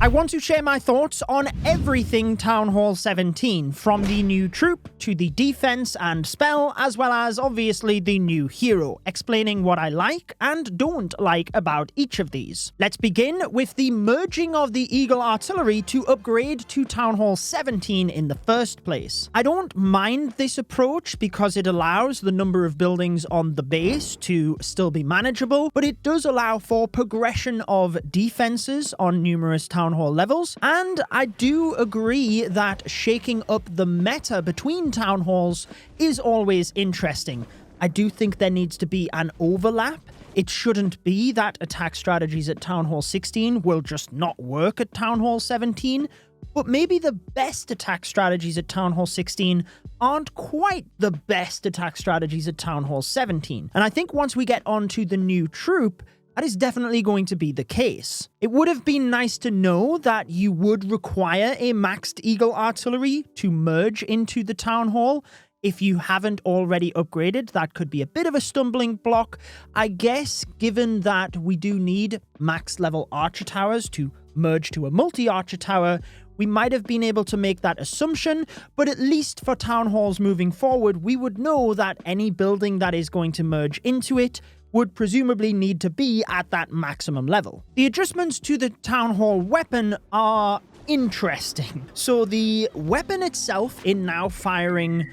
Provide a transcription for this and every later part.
I want to share my thoughts on everything Town Hall 17, from the new troop to the defense and spell, as well as obviously the new hero, explaining what I like and don't like about each of these. Let's begin with the merging of the Eagle Artillery to upgrade to Town Hall 17 in the first place. I don't mind this approach because it allows the number of buildings on the base to still be manageable, but it does allow for progression of defenses on numerous Town Hall levels, and I do agree that shaking up the meta between Town Halls is always interesting. I do think there needs to be an overlap. It shouldn't be that attack strategies at Town Hall 16 will just not work at Town Hall 17, but maybe the best attack strategies at Town Hall 16 aren't quite the best attack strategies at Town Hall 17. And I think once we get onto the new troop, that is definitely going to be the case. It would have been nice to know that you would require a maxed Eagle Artillery to merge into the Town Hall. If you haven't already upgraded, that could be a bit of a stumbling block. I guess, given that we do need max level Archer Towers to merge to a multi-Archer Tower, we might have been able to make that assumption, but at least for Town Halls moving forward, we would know that any building that is going to merge into it would presumably need to be at that maximum level. The adjustments to the Town Hall weapon are interesting. So the weapon itself, in now firing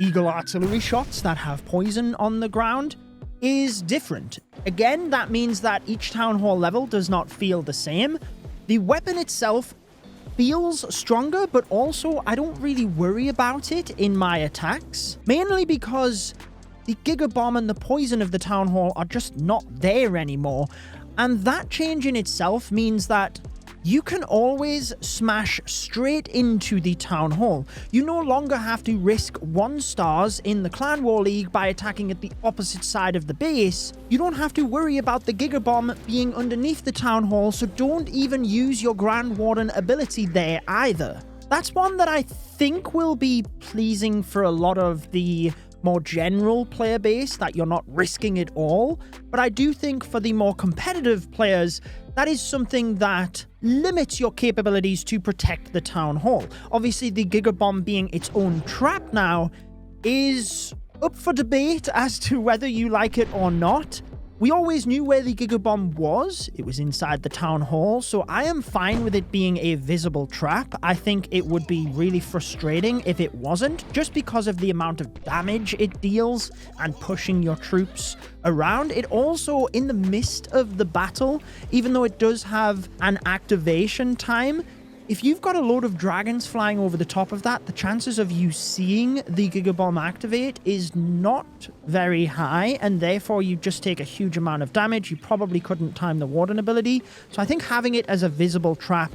Eagle Artillery shots that have poison on the ground, is different. Again, that means that each Town Hall level does not feel the same. The weapon itself feels stronger, but also I don't really worry about it in my attacks, mainly because the Giga Bomb and the poison of the Town Hall are just not there anymore, and that change in itself means that you can always smash straight into the Town Hall. You no longer have to risk 1 stars in the Clan War League by attacking at the opposite side of the base. You don't have to worry about the Giga Bomb being underneath the Town Hall, so don't even use your Grand Warden ability there either. That's one that I think will be pleasing for a lot of the more general player base, that you're not risking it all, but I do think for the more competitive players, that is something that limits your capabilities to protect the Town Hall. Obviously, the Giga Bomb being its own trap now is up for debate as to whether you like it or not. We always knew where the Giga Bomb was. It was inside the Town Hall, so I am fine with it being a visible trap. I think it would be really frustrating if it wasn't, just because of the amount of damage it deals and pushing your troops around. It also, in the midst of the battle, even though it does have an activation time, if you've got a load of dragons flying over the top of that, the chances of you seeing the Giga Bomb activate is not very high, and therefore you just take a huge amount of damage. You probably couldn't time the Warden ability, so I think having it as a visible trap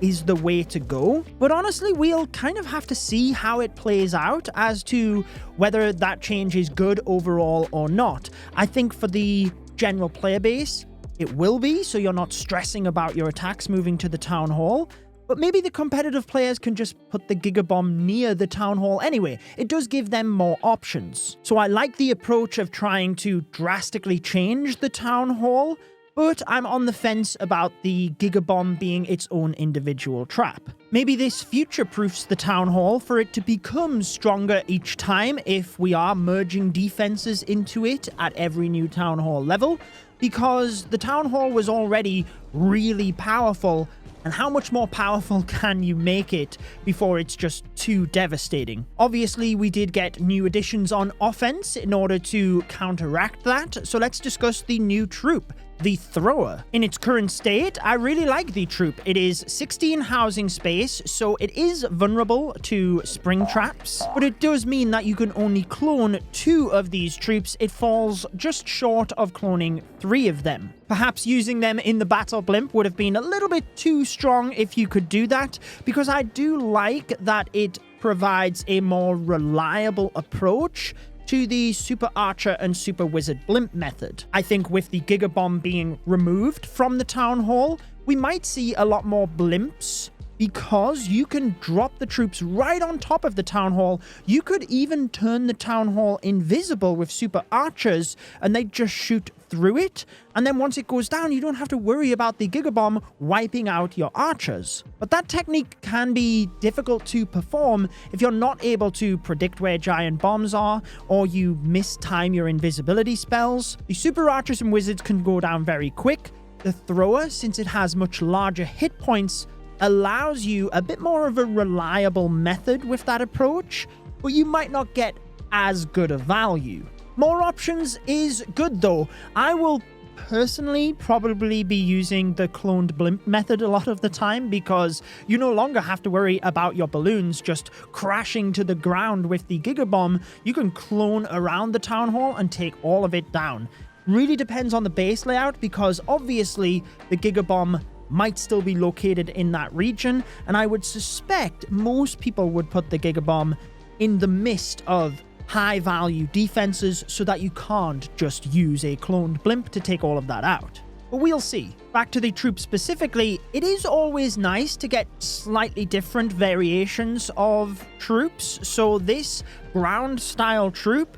is the way to go. But honestly, we'll kind of have to see how it plays out as to whether that change is good overall or not. I think for the general player base, it will be, so you're not stressing about your attacks moving to the Town Hall. But maybe the competitive players can just put the Giga Bomb near the Town Hall anyway. It does give them more options. So I like the approach of trying to drastically change the Town Hall, but I'm on the fence about the Giga Bomb being its own individual trap. Maybe this future-proofs the Town Hall for it to become stronger each time if we are merging defenses into it at every new Town Hall level, because the Town Hall was already really powerful. And how much more powerful can you make it before it's just too devastating? Obviously, we did get new additions on offense in order to counteract that, so let's discuss the new troop, the Thrower. In its current state, I really like the troop. It is 16 housing space, so it is vulnerable to spring traps, but it does mean that you can only clone 2 of these troops. It falls just short of cloning 3 of them. Perhaps using them in the battle blimp would have been a little bit too strong if you could do that, because I do like that it provides a more reliable approach to the Super Archer and Super Wizard blimp method. I think with the Giga Bomb being removed from the Town Hall, we might see a lot more blimps because you can drop the troops right on top of the town hall. You could even turn the town hall invisible with super archers and they just shoot through it, and then once it goes down, you don't have to worry about the Gigabomb wiping out your archers. But that technique can be difficult to perform if you're not able to predict where giant bombs are, or you mistime your invisibility spells. The super archers and wizards can go down very quick. The thrower, since it has much larger hit points, allows you a bit more of a reliable method with that approach, but you might not get as good a value. More options is good though. I will personally probably be using the cloned blimp method a lot of the time, because you no longer have to worry about your balloons just crashing to the ground with the Gigabomb. You can clone around the town hall and take all of it down. Really depends on the base layout, because obviously the Gigabomb might still be located in that region, and I would suspect most people would put the Gigabomb in the midst of high value defenses so that you can't just use a cloned blimp to take all of that out. But we'll see. Back to the troop specifically, it is always nice to get slightly different variations of troops. So this ground style troop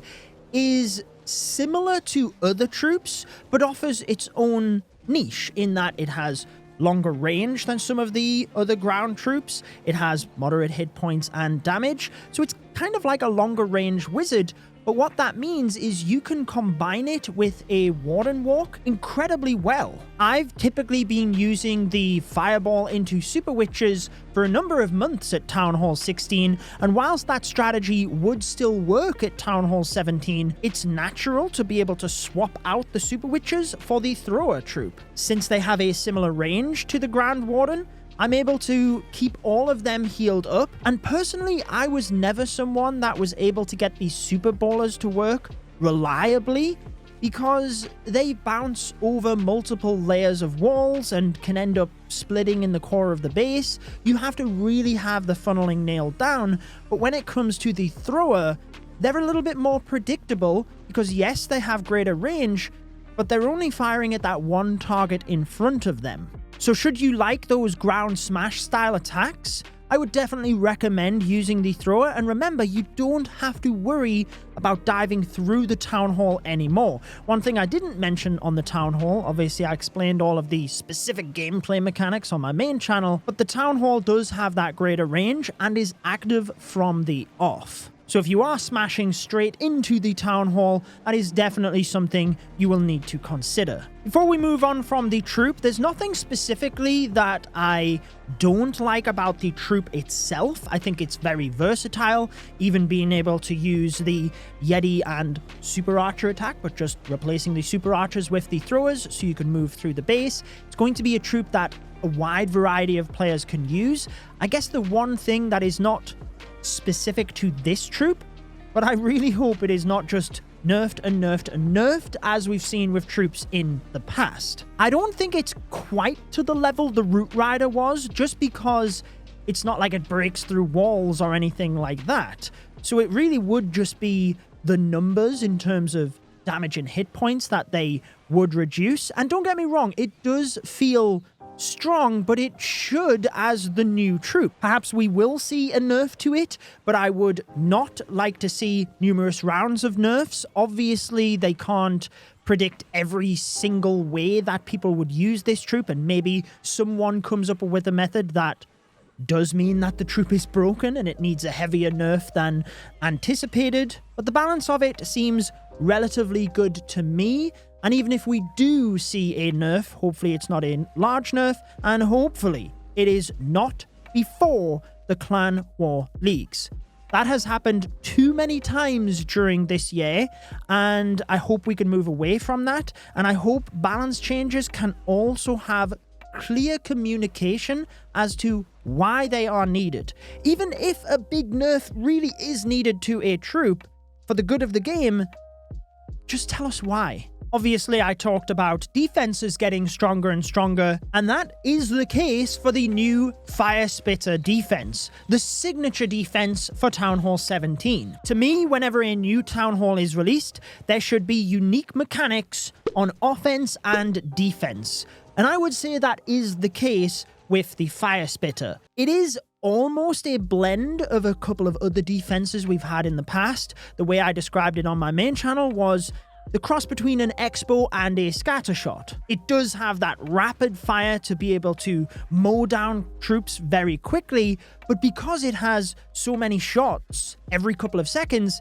is similar to other troops, but offers its own niche in that it has longer range than some of the other ground troops. It has moderate hit points and damage, so it's kind of like a longer range wizard. But what that means is you can combine it with a Warden Walk incredibly well. I've typically been using the Fireball into Super Witches for a number of months at Town Hall 16, and whilst that strategy would still work at Town Hall 17, it's natural to be able to swap out the Super Witches for the Thrower troop. Since they have a similar range to the Grand Warden, I'm able to keep all of them healed up, and personally, I was never someone that was able to get these Super Ballers to work reliably, because they bounce over multiple layers of walls and can end up splitting in the core of the base. You have to really have the funneling nailed down, but when it comes to the Thrower, they're a little bit more predictable, because yes, they have greater range, but they're only firing at that one target in front of them. So should you like those ground smash style attacks, I would definitely recommend using the Thrower. And remember, you don't have to worry about diving through the Town Hall anymore. One thing I didn't mention on the Town Hall, obviously I explained all of the specific gameplay mechanics on my main channel, but the Town Hall does have that greater range and is active from the off. So if you are smashing straight into the Town Hall, that is definitely something you will need to consider. Before we move on from the troop, there's nothing specifically that I don't like about the troop itself. I think it's very versatile, even being able to use the Yeti and Super Archer attack, but just replacing the Super Archers with the Throwers so you can move through the base. It's going to be a troop that a wide variety of players can use. I guess the one thing that is not specific to this troop, but I really hope it is not just nerfed and nerfed and nerfed as we've seen with troops in the past. I don't think it's quite to the level the Root Rider was, just because it's not like it breaks through walls or anything like that. So it really would just be the numbers in terms of damage and hit points that they would reduce. And don't get me wrong, it does feel strong, but it should as the new troop. Perhaps we will see a nerf to it, but I would not like to see numerous rounds of nerfs. Obviously, they can't predict every single way that people would use this troop, and maybe someone comes up with a method that does mean that the troop is broken and it needs a heavier nerf than anticipated, but the balance of it seems relatively good to me. And even if we do see a nerf, hopefully it's not a large nerf, and hopefully it is not before the Clan War Leagues. That has happened too many times during this year, and I hope we can move away from that. And I hope balance changes can also have clear communication as to why they are needed. Even if a big nerf really is needed to a troop for the good of the game, just tell us why. Obviously, I talked about defenses getting stronger and stronger, and that is the case for the new Firespitter Defense, the signature defense for Town Hall 17. To me, whenever a new Town Hall is released, there should be unique mechanics on offense and defense. And I would say that is the case with the Firespitter. It is almost a blend of a couple of other defenses we've had in the past. The way I described it on my main channel was the cross between an Expo and a Scattershot. It does have that rapid fire to be able to mow down troops very quickly, but because it has so many shots every couple of seconds,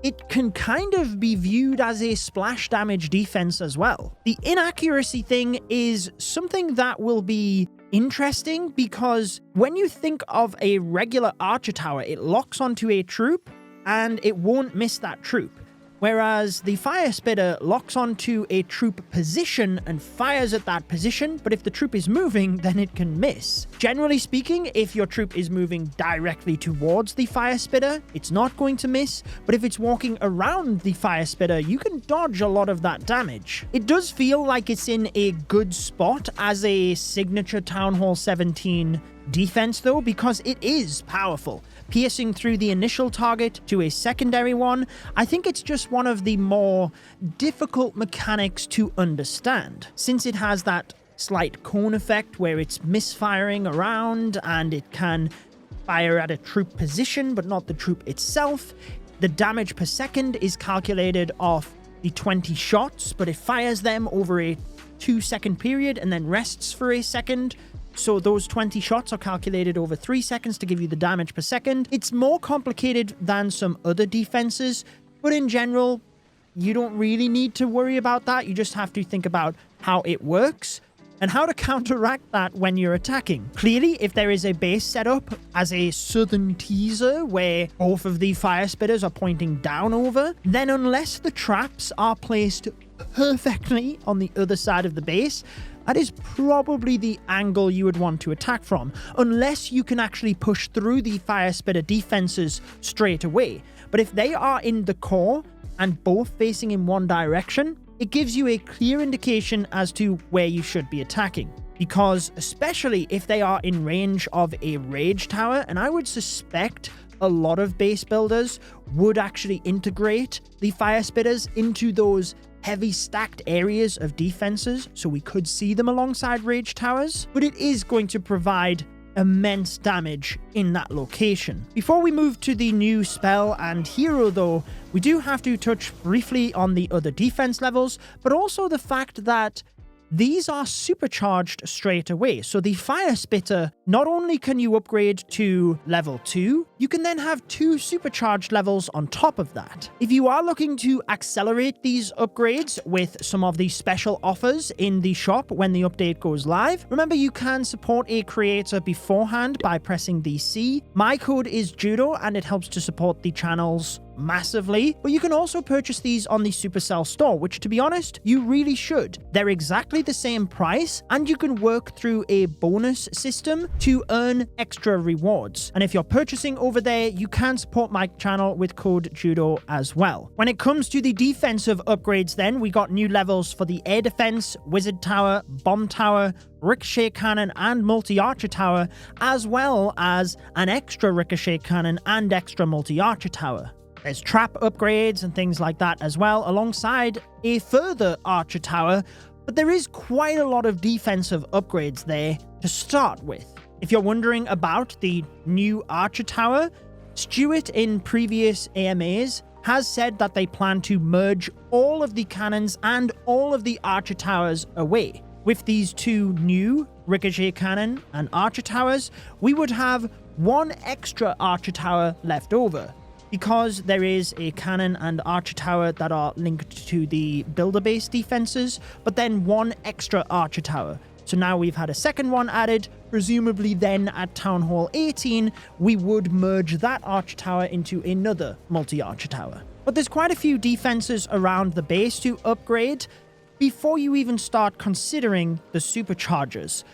it can kind of be viewed as a splash damage defense as well. The inaccuracy thing is something that will be interesting because when you think of a regular archer tower, it locks onto a troop and it won't miss that troop. Whereas the Firespitter locks onto a troop position and fires at that position, but if the troop is moving, then it can miss. Generally speaking, if your troop is moving directly towards the Firespitter, it's not going to miss, but if it's walking around the Firespitter, you can dodge a lot of that damage. It does feel like it's in a good spot as a signature Town Hall 17 defense though, because it is powerful. Piercing through the initial target to a secondary one, I think it's just one of the more difficult mechanics to understand, since it has that slight cone effect where it's misfiring around and it can fire at a troop position but not the troop itself. The damage per second is calculated off the 20 shots, but it fires them over a 2-second period and then rests for a second. So those 20 shots are calculated over 3 seconds to give you the damage per second. It's more complicated than some other defenses, but in general, you don't really need to worry about that. You just have to think about how it works and how to counteract that when you're attacking. Clearly, if there is a base setup as a southern teaser where both of the Firespitters are pointing down over, then unless the traps are placed perfectly on the other side of the base, that is probably the angle you would want to attack from, unless you can actually push through the Firespitter defenses straight away. But if they are in the core and both facing in one direction, it gives you a clear indication as to where you should be attacking. Because especially if they are in range of a rage tower, and I would suspect a lot of base builders would actually integrate the Firespitters into those heavy stacked areas of defenses, so we could see them alongside rage towers, but it is going to provide immense damage in that location. Before we move to the new spell and hero though, we do have to touch briefly on the other defense levels, but also the fact that these are supercharged straight away. So the Firespitter, not only can you upgrade to level 2, you can then have 2 supercharged levels on top of that. If you are looking to accelerate these upgrades with some of the special offers in the shop when the update goes live, remember you can support a creator beforehand by pressing the C. My code is Judo and it helps to support the channels massively, but you can also purchase these on the Supercell store, which to be honest, you really should. They're exactly the same price and you can work through a bonus system to earn extra rewards. And if you're purchasing over there, you can support my channel with code Judo as well. When it comes to the defensive upgrades then, we got new levels for the air defense, wizard tower, bomb tower, ricochet cannon and multi-archer tower, as well as an extra ricochet cannon and extra multi-archer tower. There's trap upgrades and things like that as well, alongside a further archer tower, but there is quite a lot of defensive upgrades there to start with. If you're wondering about the new archer tower, Stuart in previous AMAs has said that they plan to merge all of the cannons and all of the archer towers away. With these 2 new ricochet cannon and archer towers, we would have 1 extra archer tower left over, because there is a cannon and archer tower that are linked to the builder base defenses, but then 1 extra archer tower. So now we've had a second one added. Presumably then at Town Hall 18, we would merge that archer tower into another multi-archer tower. But there's quite a few defenses around the base to upgrade before you even start considering the Supercharges.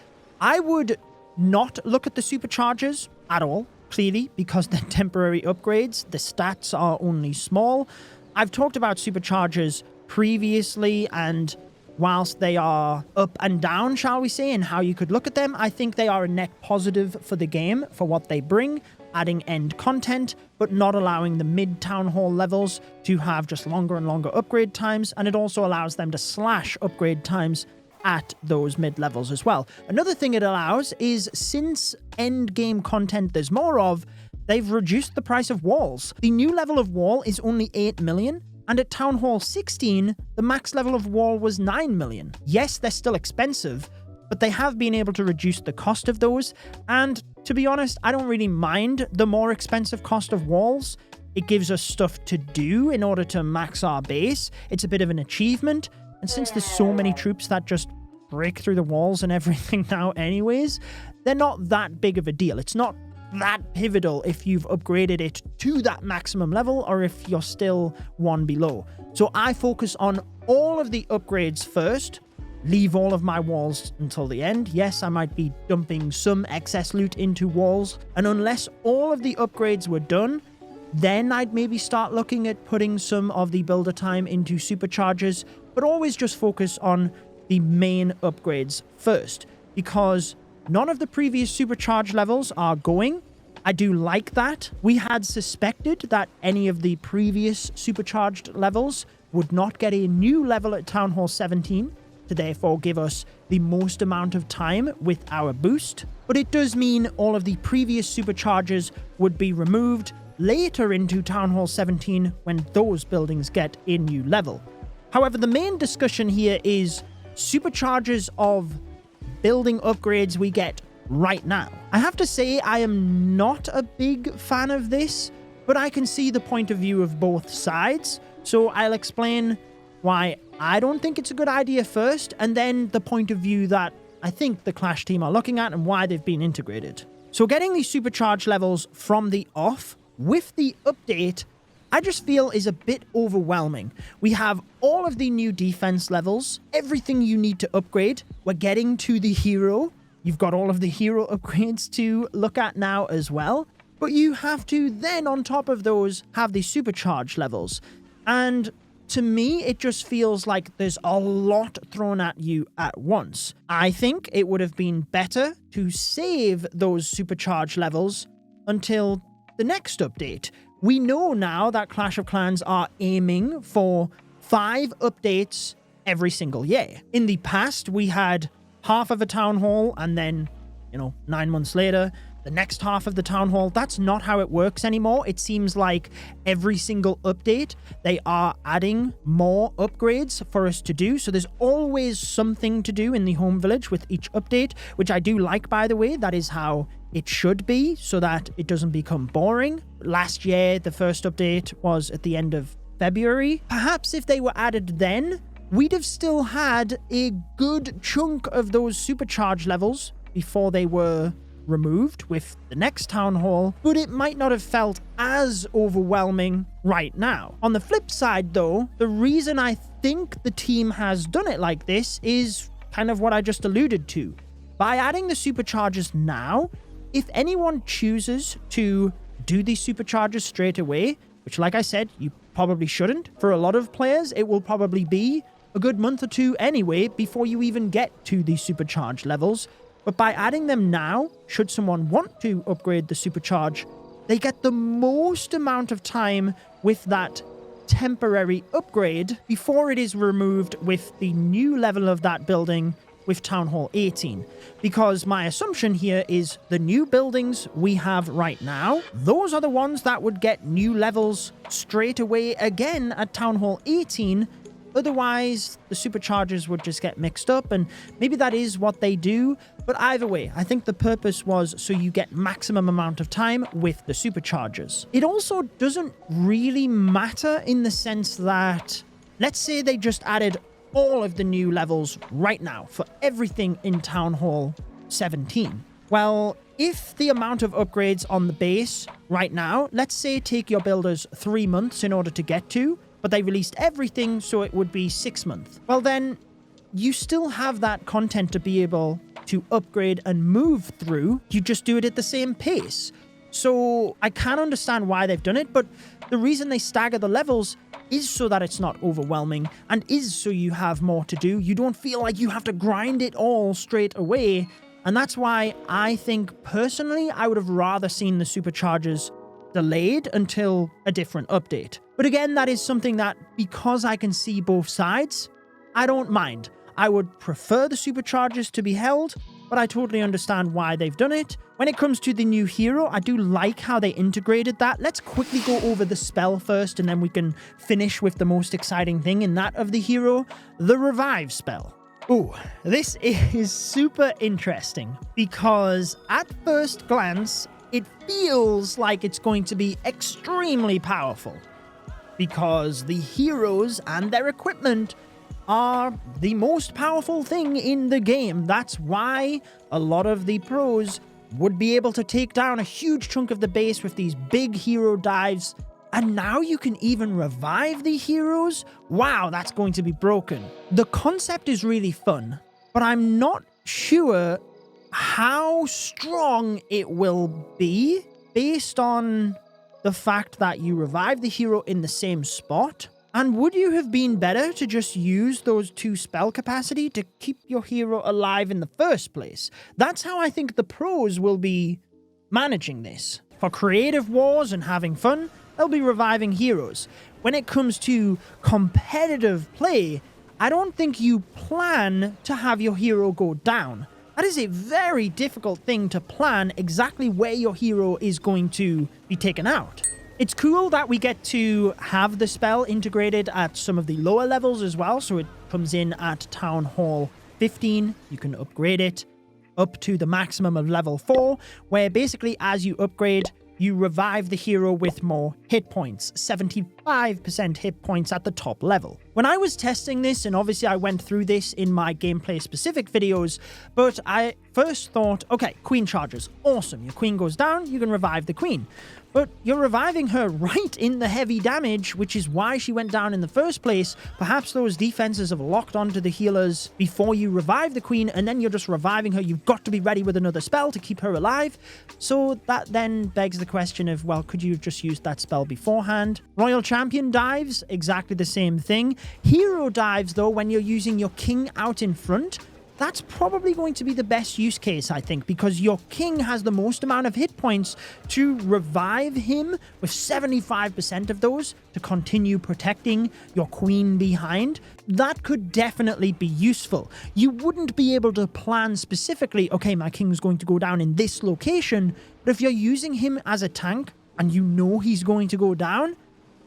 I would not look at the Supercharges at all. Clearly, because they're temporary upgrades, the stats are only small. I've talked about Supercharges previously, and whilst they are up and down, shall we say, in how you could look at them, I think they are a net positive for the game, for what they bring, adding end content, but not allowing the mid-town hall levels to have just longer and longer upgrade times, and it also allows them to slash upgrade times at those mid-levels as well. Another thing it allows is, since end game content there's more of, they've reduced the price of walls. The new level of wall is only 8 million, and at Town Hall 16, the max level of wall was 9 million. Yes, they're still expensive, but they have been able to reduce the cost of those, and to be honest, I don't really mind the more expensive cost of walls. It gives us stuff to do in order to max our base. It's a bit of an achievement, and since there's so many troops that just break through the walls and everything now anyways, they're not that big of a deal. It's not that pivotal if you've upgraded it to that maximum level or if you're still one below. So I focus on all of the upgrades first, leave all of my walls until the end. Yes, I might be dumping some excess loot into walls, and unless all of the upgrades were done, then I'd maybe start looking at putting some of the builder time into supercharges, but always just focus on the main upgrades first, because none of the previous supercharge levels are going. I do like that. We had suspected that any of the previous supercharged levels would not get a new level at Town Hall 17, to therefore give us the most amount of time with our boost. But it does mean all of the previous supercharges would be removed later into Town Hall 17 when those buildings get a new level. However, the main discussion here is supercharges of building upgrades we get right now. I have to say I am not a big fan of this, but I can see the point of view of both sides, so I'll explain why I don't think it's a good idea first, and then the point of view that I think the Clash team are looking at and why they've been integrated. So getting these supercharge levels from the off with the update, I just feel is a bit overwhelming. We have all of the new defense levels, everything you need to upgrade. We're getting to the hero. You've got all of the hero upgrades to look at now as well. But you have to then, on top of those, have the supercharge levels. And to me, it just feels like there's a lot thrown at you at once. I think it would have been better to save those supercharge levels until the next update. We know now that Clash of Clans are aiming for 5 updates every single year. In the past, we had half of a town hall and then, 9 months later, the next half of the town hall. That's not how it works anymore. It seems like every single update, they are adding more upgrades for us to do. So there's always something to do in the home village with each update, which I do like, by the way. That is how it should be, so that it doesn't become boring. Last year, the first update was at the end of February. Perhaps if they were added then, we'd have still had a good chunk of those supercharge levels before they were removed with the next town hall, but it might not have felt as overwhelming right now. On the flip side though, the reason I think the team has done it like this is kind of what I just alluded to. By adding the supercharges now, if anyone chooses to do these supercharges straight away, which like I said, you probably shouldn't, for a lot of players, it will probably be a good month or two anyway before you even get to these supercharge levels. But by adding them now, should someone want to upgrade the supercharge, they get the most amount of time with that temporary upgrade before it is removed with the new level of that building with Town Hall 18. Because my assumption here is the new buildings we have right now, those are the ones that would get new levels straight away again at Town Hall 18. Otherwise, the supercharges would just get mixed up, and maybe that is what they do. But either way, I think the purpose was so you get maximum amount of time with the supercharges. It also doesn't really matter in the sense that, let's say they just added all of the new levels right now for everything in Town Hall 17. Well, if the amount of upgrades on the base right now, let's say take your builders 3 months in order to get to, but they released everything so it would be 6 months. Well then, you still have that content to be able to upgrade and move through. You just do it at the same pace. So I can understand why they've done it, but the reason they stagger the levels is so that it's not overwhelming and is so you have more to do. You don't feel like you have to grind it all straight away. And that's why I think personally I would have rather seen the supercharges delayed until a different update. But again, that is something that, because I can see both sides, I don't mind. I would prefer the Supercharges to be held, but I totally understand why they've done it. When it comes to the new hero, I do like how they integrated that. Let's quickly go over the spell first, and then we can finish with the most exciting thing in that of the hero, the revive spell. Ooh, this is super interesting because at first glance, it feels like it's going to be extremely powerful because the heroes and their equipment are the most powerful thing in the game. That's why a lot of the pros would be able to take down a huge chunk of the base with these big hero dives. And now you can even revive the heroes? Wow, that's going to be broken. The concept is really fun, but I'm not sure how strong it will be based on the fact that you revive the hero in the same spot. And would you have been better to just use those 2 spell capacity to keep your hero alive in the first place? That's how I think the pros will be managing this. For creative wars and having fun, they'll be reviving heroes. When it comes to competitive play, I don't think you plan to have your hero go down. That is a very difficult thing to plan exactly where your hero is going to be taken out. It's cool that we get to have the spell integrated at some of the lower levels as well, so it comes in at Town Hall 15. You can upgrade it up to the maximum of level 4, where basically as you upgrade, you revive the hero with more hit points, 75% hit points at the top level. When I was testing this, and obviously I went through this in my gameplay specific videos, but I first thought, okay, queen charges, awesome. Your queen goes down, you can revive the queen. But you're reviving her right in the heavy damage, which is why she went down in the first place. Perhaps those defenses have locked onto the healers before you revive the queen, and then you're just reviving her. You've got to be ready with another spell to keep her alive. So that then begs the question of, well, could you have just used that spell beforehand? Royal Champion dives, exactly the same thing. Hero dives, though, when you're using your king out in front, that's probably going to be the best use case, I think, because your king has the most amount of hit points to revive him with 75% of those to continue protecting your queen behind. That could definitely be useful. You wouldn't be able to plan specifically, okay, my king's going to go down in this location, but if you're using him as a tank and you know he's going to go down,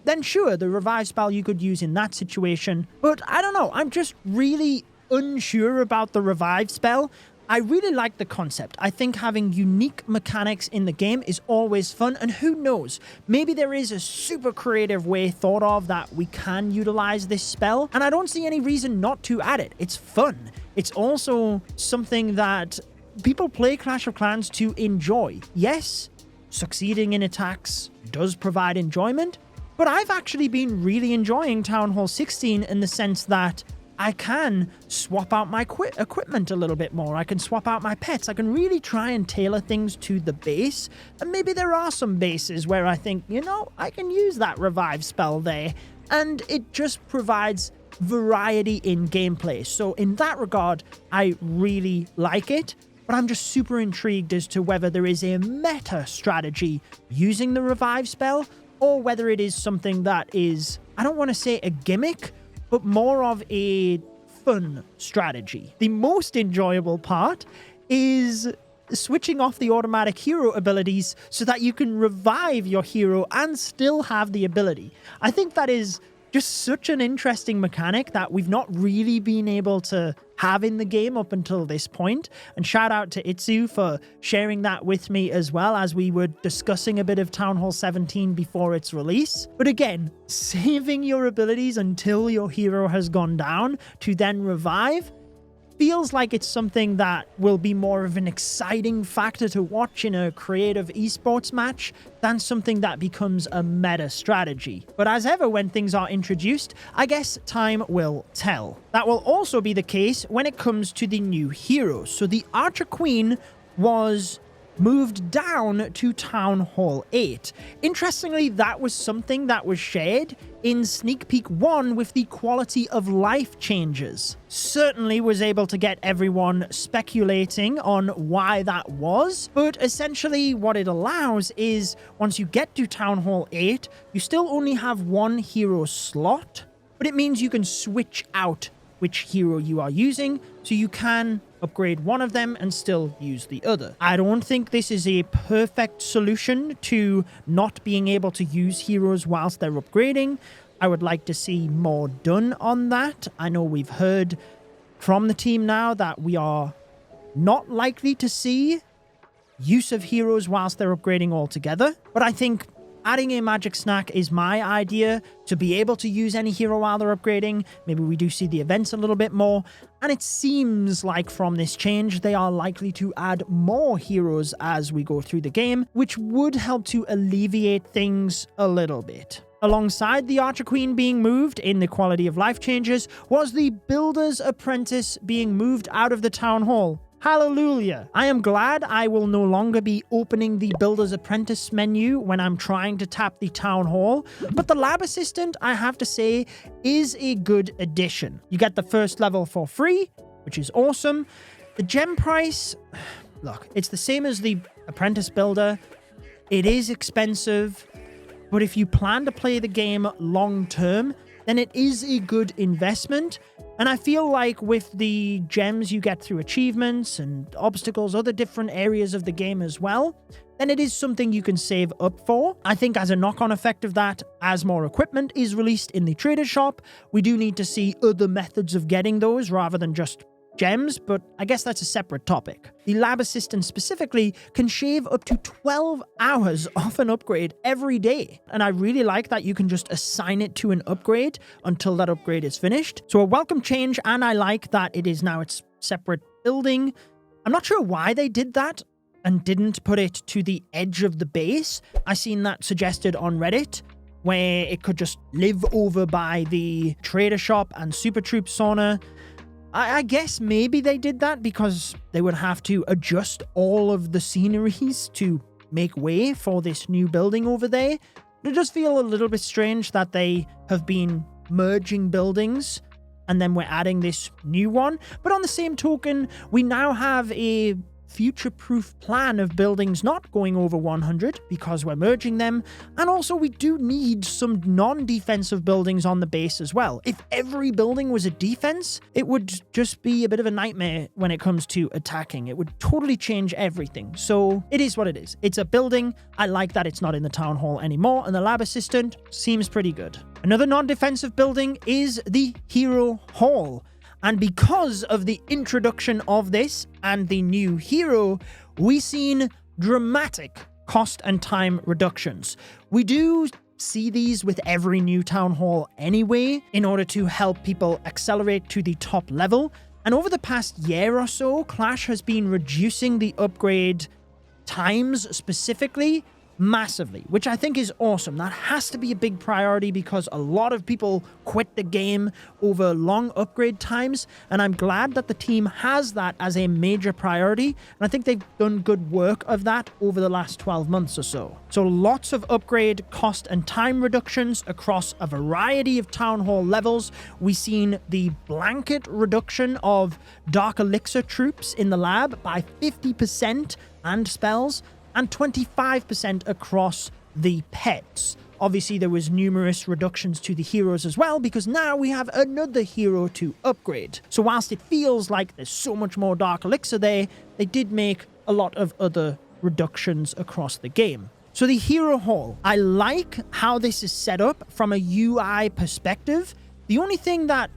then sure, the revive spell you could use in that situation. But I don't know, I'm just really unsure about the revive spell. I really like the concept. I think having unique mechanics in the game is always fun, and who knows, maybe there is a super creative way thought of that we can utilize this spell, and I don't see any reason not to add it. It's fun. It's also something that people play Clash of Clans to enjoy. Yes, succeeding in attacks does provide enjoyment, but I've actually been really enjoying Town Hall 16 in the sense that I can swap out my equipment a little bit more. I can swap out my pets. I can really try and tailor things to the base. And maybe there are some bases where I think, you know, I can use that revive spell there. And it just provides variety in gameplay. So in that regard, I really like it. But I'm just super intrigued as to whether there is a meta strategy using the revive spell, or whether it is something that is, I don't want to say a gimmick, but more of a fun strategy. The most enjoyable part is switching off the automatic hero abilities so that you can revive your hero and still have the ability. I think that is just such an interesting mechanic that we've not really been able to have in the game up until this point. And shout out to Itsu for sharing that with me as well as we were discussing a bit of Town Hall 17 before its release. But again, saving your abilities until your hero has gone down to then revive feels like it's something that will be more of an exciting factor to watch in a creative esports match than something that becomes a meta strategy. But as ever when things are introduced, I guess time will tell. That will also be the case when it comes to the new heroes. So the Archer Queen was moved down to Town Hall 8. Interestingly, that was something that was shared in Sneak Peek 1 with the quality of life changes. Certainly was able to get everyone speculating on why that was, but essentially what it allows is once you get to Town Hall 8, you still only have one hero slot, but it means you can switch out which hero you are using, so you can upgrade one of them and still use the other. I don't think this is a perfect solution to not being able to use heroes whilst they're upgrading. I would like to see more done on that. I know we've heard from the team now that we are not likely to see use of heroes whilst they're upgrading altogether, but I think adding a magic snack is my idea to be able to use any hero while they're upgrading. Maybe we do see the events a little bit more, and it seems like from this change they are likely to add more heroes as we go through the game, which would help to alleviate things a little bit. Alongside the Archer Queen being moved in the quality of life changes was the Builder's Apprentice being moved out of the Town Hall. Hallelujah. I am glad I will no longer be opening the Builder's Apprentice menu when I'm trying to tap the Town Hall, but the Lab Assistant, I have to say, is a good addition. You get the first level for free, which is awesome. The gem price, look, it's the same as the Apprentice Builder. It is expensive, but if you plan to play the game long term, then it is a good investment. And I feel like with the gems you get through achievements and obstacles, other different areas of the game as well, then it is something you can save up for. I think as a knock-on effect of that, as more equipment is released in the trader shop, we do need to see other methods of getting those rather than just gems, but I guess that's a separate topic. The Lab Assistant specifically can shave up to 12 hours off an upgrade every day, and I really like that you can just assign it to an upgrade until that upgrade is finished. So a welcome change, and I like that it is now its separate building. I'm not sure why they did that and didn't put it to the edge of the base. I seen that suggested on Reddit, where it could just live over by the trader shop and Super Troop sauna. I guess maybe they did that because they would have to adjust all of the sceneries to make way for this new building over there. It does feel a little bit strange that they have been merging buildings and then we're adding this new one. But on the same token, we now have a future-proof plan of buildings not going over 100 because we're merging them, and also we do need some non-defensive buildings on the base as well. If every building was a defense, it would just be a bit of a nightmare when it comes to attacking. It would totally change everything. So it is what it is. It's a building. I like that it's not in the town hall anymore, and the Lab Assistant seems pretty good. Another non-defensive building is the Hero Hall. And because of the introduction of this and the new hero, we've seen dramatic cost and time reductions. We do see these with every new town hall anyway, in order to help people accelerate to the top level. And over the past year or so, Clash has been reducing the upgrade times specifically massively, which I think is awesome. That has to be a big priority because a lot of people quit the game over long upgrade times, and I'm glad that the team has that as a major priority, and I think they've done good work of that over the last 12 months or so. So lots of upgrade cost and time reductions across a variety of town hall levels. We've seen the blanket reduction of Dark Elixir troops in the lab by 50% and spells, and 25% across the pets. Obviously, there was numerous reductions to the heroes as well, because now we have another hero to upgrade. So whilst it feels like there's so much more Dark Elixir there, they did make a lot of other reductions across the game. So the Hero Hall, I like how this is set up from a UI perspective. The only thing that...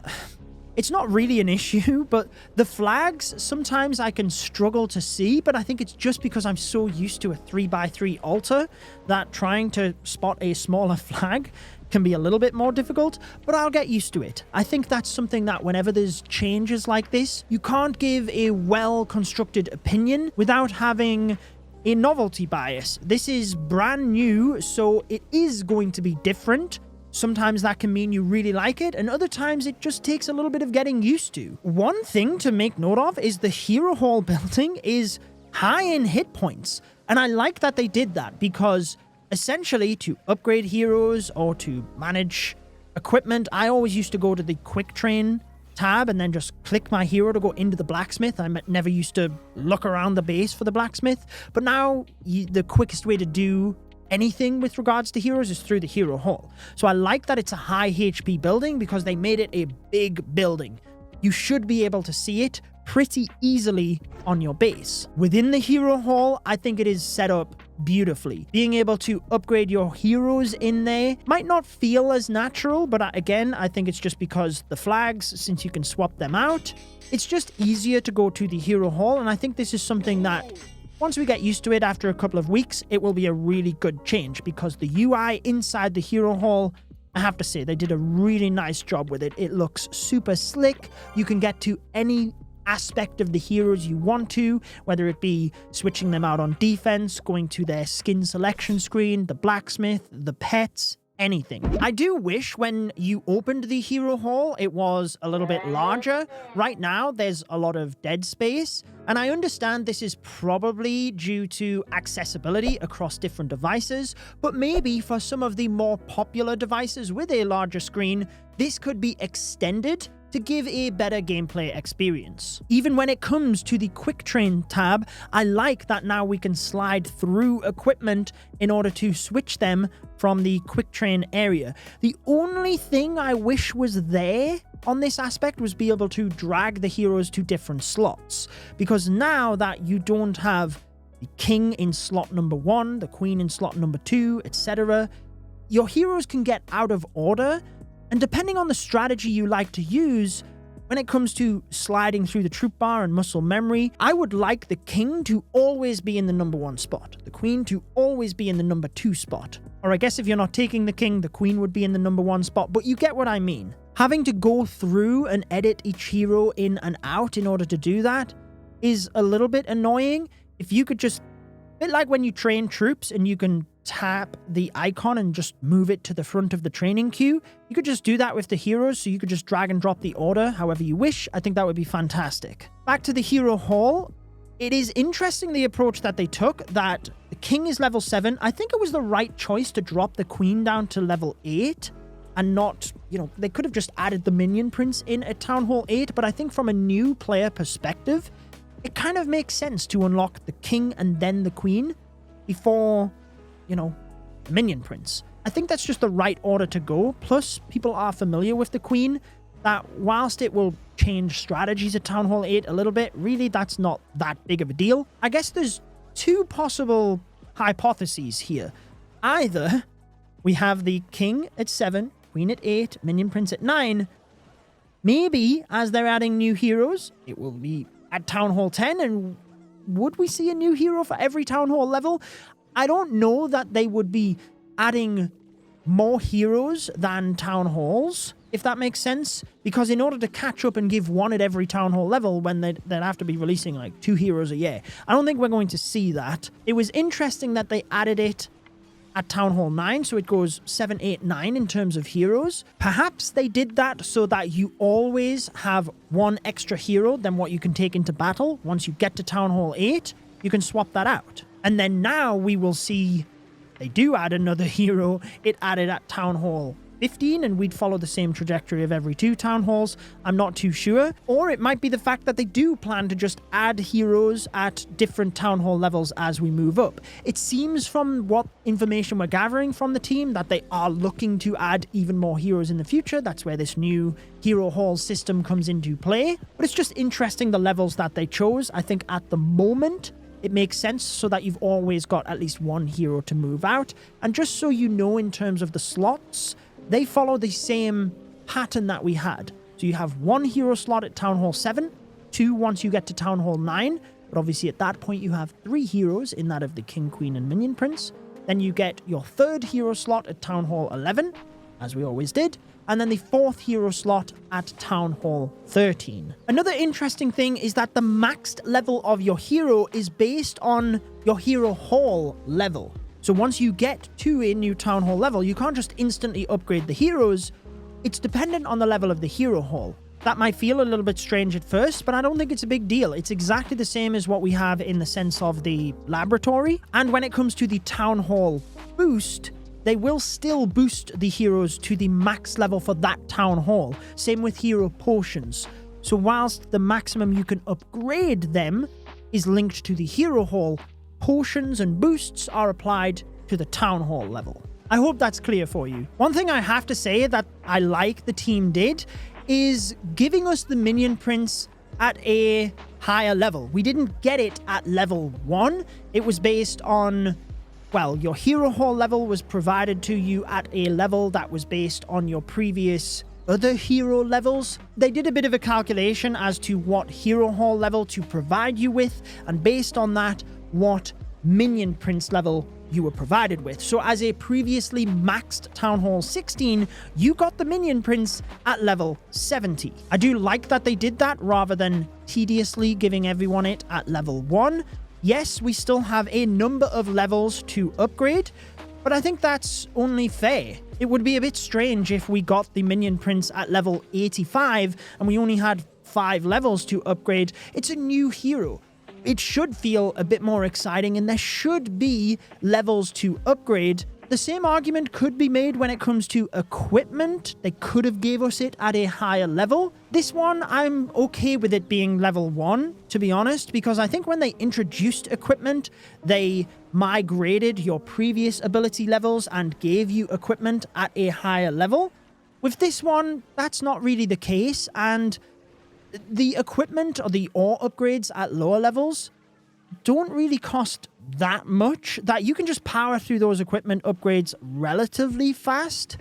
it's not really an issue, but the flags, sometimes I can struggle to see, but I think it's just because I'm so used to a 3x3 altar that trying to spot a smaller flag can be a little bit more difficult, but I'll get used to it. I think that's something that whenever there's changes like this, you can't give a well-constructed opinion without having a novelty bias. This is brand new, so it is going to be different. Sometimes that can mean you really like it, and other times it just takes a little bit of getting used to. One thing to make note of is the Hero Hall building is high in hit points, and I like that they did that because essentially to upgrade heroes or to manage equipment, I always used to go to the Quick Train tab and then just click my hero to go into the blacksmith. I never used to look around the base for the blacksmith, but now the quickest way to do anything with regards to heroes is through the Hero Hall. So I like that it's a high HP building because they made it a big building. you should be able to see it pretty easily on your base. Within the hero hall, I think it is set up beautifully. Being able to upgrade your heroes in there might not feel as natural, but again, I think it's just because the flags, since you can swap them out, it's just easier to go to the hero hall, and I think this is something that once we get used to it after a couple of weeks, it will be a really good change, because the UI inside the hero hall, I have to say, they did a really nice job with it. It looks super slick. You can get to any aspect of the heroes you want to, whether it be switching them out on defense, going to their skin selection screen, the blacksmith, the pets, anything. I do wish when you opened the hero hall, it was a little bit larger. Right now, there's a lot of dead space, and I understand this is probably due to accessibility across different devices, but maybe for some of the more popular devices with a larger screen, this could be extended to give a better gameplay experience. Even when it comes to the quick train tab, I like that now we can slide through equipment in order to switch them from the quick train area. The only thing I wish was there on this aspect was be able to drag the heroes to different slots, because now that you don't have the king in slot number 1, the queen in slot number 2, etc., your heroes can get out of order. And depending on the strategy you like to use, when it comes to sliding through the troop bar and muscle memory, I would like the king to always be in the number 1 spot, the queen to always be in the number 2 spot. Or I guess if you're not taking the king, the queen would be in the number 1 spot, but you get what I mean. Having to go through and edit each hero in and out in order to do that is a little bit annoying. If you could just, a bit like when you train troops and you can tap the icon and just move it to the front of the training queue, you could just do that with the heroes, so you could just drag and drop the order however you wish. I think that would be fantastic. Back to the hero hall, it is interesting the approach that they took, that the king is level 7. I think it was the right choice to drop the queen down to level 8 and not, they could have just added the Minion Prince in at Town Hall 8, but I think from a new player perspective, it kind of makes sense to unlock the king and then the queen before Minion Prince. I think that's just the right order to go. Plus, people are familiar with the queen, that whilst it will change strategies at Town Hall 8 a little bit, really that's not that big of a deal. I guess there's two possible hypotheses here. Either we have the king at 7, queen at 8, Minion Prince at 9. Maybe as they're adding new heroes, it will be at Town Hall 10, and would we see a new hero for every Town Hall level? I don't know that they would be adding more heroes than Town Halls, if that makes sense, because in order to catch up and give one at every Town Hall level, when they'd have to be releasing like 2 heroes a year. I don't think we're going to see that. It was interesting that they added it at Town Hall 9, so it goes 7, 8, 9 in terms of heroes. Perhaps they did that so that you always have one extra hero than what you can take into battle. Once you get to Town Hall 8, you can swap that out. And then now we will see they do add another hero. It added at Town Hall 15, and we'd follow the same trajectory of every 2 Town Halls. I'm not too sure. Or it might be the fact that they do plan to just add heroes at different Town Hall levels as we move up. It seems from what information we're gathering from the team that they are looking to add even more heroes in the future. That's where this new Hero Hall system comes into play. But it's just interesting the levels that they chose. I think at the moment, it makes sense so that you've always got at least one hero to move out. And just so you know, in terms of the slots, they follow the same pattern that we had. So you have 1 hero slot at Town Hall 7, 2 once you get to Town Hall 9, but obviously at that point you have 3 heroes in that of the King, Queen, and Minion Prince. Then you get your 3rd hero slot at Town Hall 11, as we always did, and then the 4th hero slot at Town Hall 13. Another interesting thing is that the maxed level of your hero is based on your hero hall level. So once you get to a new Town Hall level, you can't just instantly upgrade the heroes. It's dependent on the level of the hero hall. That might feel a little bit strange at first, but I don't think it's a big deal. It's exactly the same as what we have in the sense of the laboratory. And when it comes to the Town Hall boost, they will still boost the heroes to the max level for that Town Hall. Same with hero potions. So whilst the maximum you can upgrade them is linked to the hero hall, potions and boosts are applied to the Town Hall level. I hope that's clear for you. One thing I have to say that I like the team did is giving us the Minion Prince at a higher level. We didn't get it at level 1. It was based on, well, your hero haul level was provided to you at a level that was based on your previous other hero levels. They did a bit of a calculation as to what hero haul level to provide you with, and based on that, what Minion Prince level you were provided with. So as a previously maxed Town Hall 16, you got the Minion Prince at level 70. I do like that they did that rather than tediously giving everyone it at level 1. Yes, we still have a number of levels to upgrade, but I think that's only fair. It would be a bit strange if we got the Minion Prince at level 85 and we only had 5 levels to upgrade. It's a new hero. It should feel a bit more exciting, and there should be levels to upgrade. The same argument could be made when it comes to equipment. They could have gave us it at a higher level. This one, I'm okay with it being level 1, to be honest, because I think when they introduced equipment, they migrated your previous ability levels and gave you equipment at a higher level. With this one, that's not really the case, and the equipment or the ore upgrades at lower levels don't really cost that much, that you can just power through those equipment upgrades relatively fast,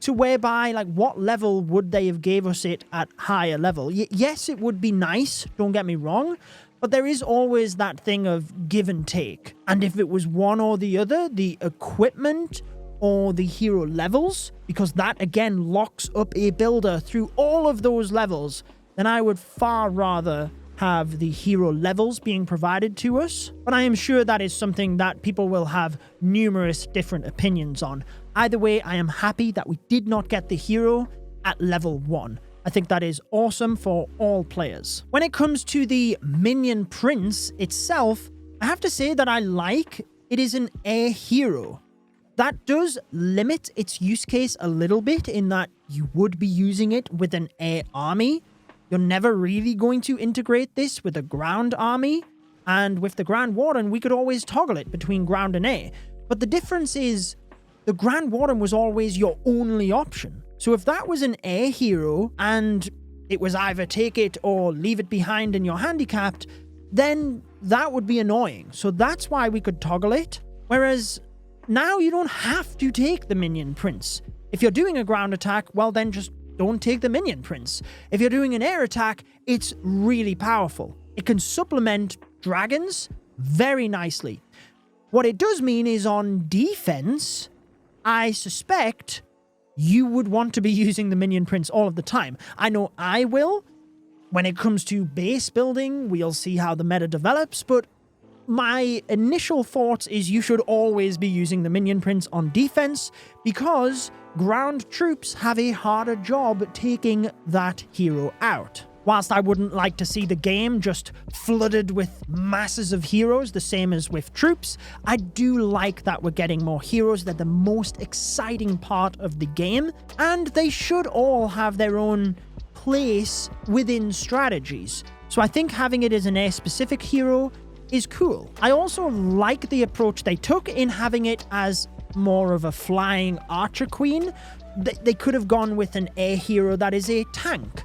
to whereby, like, what level would they have gave us it at higher level? Yes, it would be nice, don't get me wrong, but there is always that thing of give and take. And if it was one or the other, the equipment or the hero levels, because that again locks up a builder through all of those levels, then I would far rather have the hero levels being provided to us. But I am sure that is something that people will have numerous different opinions on. Either way, I am happy that we did not get the hero at level 1. I think that is awesome for all players. When it comes to the Minion Prince itself, I have to say that I like it is an air hero. That does limit its use case a little bit in that you would be using it with an air army. You're never really going to integrate this with a ground army, and with the Grand Warden, we could always toggle it between ground and air. But the difference is, the Grand Warden was always your only option. So if that was an air hero, and it was either take it or leave it behind and you're handicapped, then that would be annoying. So that's why we could toggle it. Whereas now you don't have to take the Minion Prince. If you're doing a ground attack, well then just don't take the Minion Prince. If you're doing an air attack, it's really powerful. It can supplement dragons very nicely. What it does mean is on defense, I suspect you would want to be using the Minion Prince all of the time. I know I will. When it comes to base building, we'll see how the meta develops, but my initial thoughts is you should always be using the Minion Prince on defense, because ground troops have a harder job taking that hero out. Whilst I wouldn't like to see the game just flooded with masses of heroes, the same as with troops, I do like that we're getting more heroes. They're the most exciting part of the game, and they should all have their own place within strategies. So I think having it as an air-specific hero is cool. I also like the approach they took in having it as more of a flying archer queen. They could have gone with an air hero that is a tank.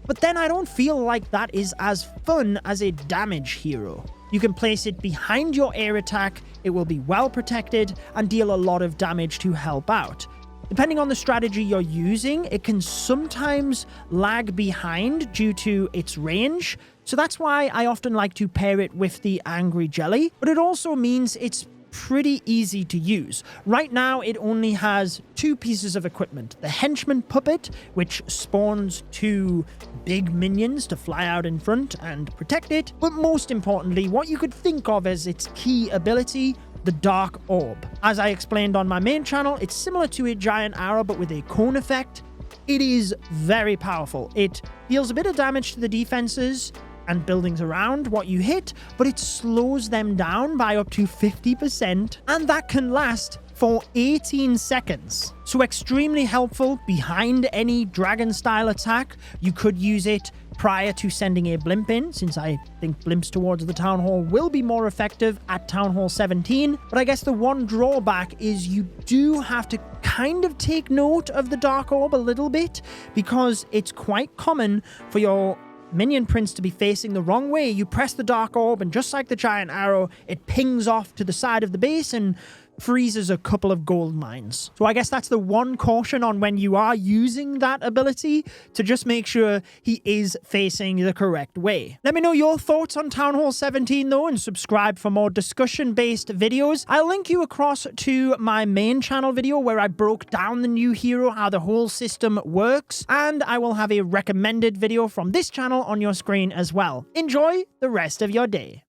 But then I don't feel like that is as fun as a damage hero. You can place it behind your air attack, it will be well protected, and deal a lot of damage to help out. Depending on the strategy you're using, it can sometimes lag behind due to its range, so that's why I often like to pair it with the Angry Jelly, but it also means it's pretty easy to use. Right now, it only has 2 pieces of equipment. The Henchman Puppet, which spawns 2 big minions to fly out in front and protect it, but most importantly, what you could think of as its key ability, the Dark Orb. As I explained on my main channel, it's similar to a giant arrow, but with a cone effect. It is very powerful. It deals a bit of damage to the defenses. and buildings around what you hit, but it slows them down by up to 50%, and that can last for 18 seconds. So extremely helpful behind any dragon-style attack. You could use it prior to sending a blimp in, since I think blimps towards the Town Hall will be more effective at Town Hall 17. But I guess the one drawback is you do have to kind of take note of the Dark Orb a little bit, because it's quite common for your Minion Prince to be facing the wrong way. You press the Dark Orb, and just like the giant arrow, it pings off to the side of the base and freezes a couple of gold mines. So I guess that's the one caution on when you are using that ability, to just make sure he is facing the correct way. Let me know your thoughts on Town Hall 17 though, and subscribe for more discussion-based videos. I'll link you across to my main channel video where I broke down the new hero, how the whole system works, and I will have a recommended video from this channel on your screen as well. Enjoy the rest of your day.